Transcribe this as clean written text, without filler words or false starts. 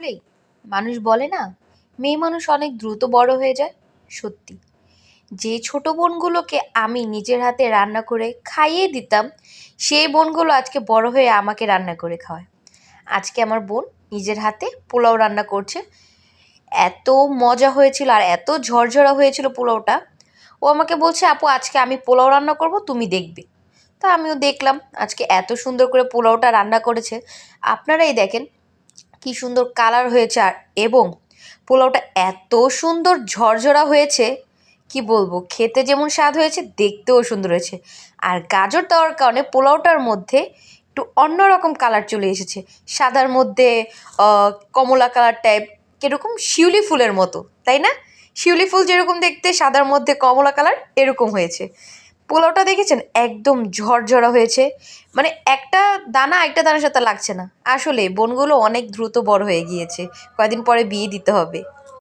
আসলেই মানুষ বলে না, মেয়ে মানুষ অনেক দ্রুত বড় হয়ে যায়। সত্যি, যে ছোট বোনগুলোকে আমি নিজের হাতে রান্না করে খাইয়ে দিতাম, সেই বোনগুলো আজকে বড় হয়ে আমাকে রান্না করে খাওয়ায়। আজকে আমার বোন নিজের হাতে পোলাও রান্না করছে। এত মজা হয়েছিল আর এত ঝরঝরা হয়েছিল পোলাওটা। ও আমাকে বলছে, আপু আজকে আমি পোলাও রান্না করব, তুমি দেখবে। তা আমিও দেখলাম আজকে এত সুন্দর করে পোলাওটা রান্না করেছে। আপনারাই দেখেন কি সুন্দর কালার হয়েছে, আর এবং পোলাওটা এত সুন্দর ঝরঝরা হয়েছে, কি বলবো, খেতে যেমন স্বাদ হয়েছে দেখতেও সুন্দর হয়েছে। আর গাজর দেওয়ার কারণে পোলাওটার মধ্যে একটু অন্যরকম কালার চলে এসেছে। সাদার মধ্যে কমলা কালার টাইপ, কিরকম শিউলি ফুলের মতো, তাই না? শিউলি ফুল যেরকম দেখতে, সাদার মধ্যে কমলা কালার, এরকম হয়েছে। পোলাওটা দেখেছেন একদম ঝরঝরা হয়েছে, মানে একটা দানার সাথে লাগছে না। আসলে বোনগুলো অনেক দ্রুত বড় হয়ে গিয়েছে, কয়দিন পরে বিয়ে দিতে হবে।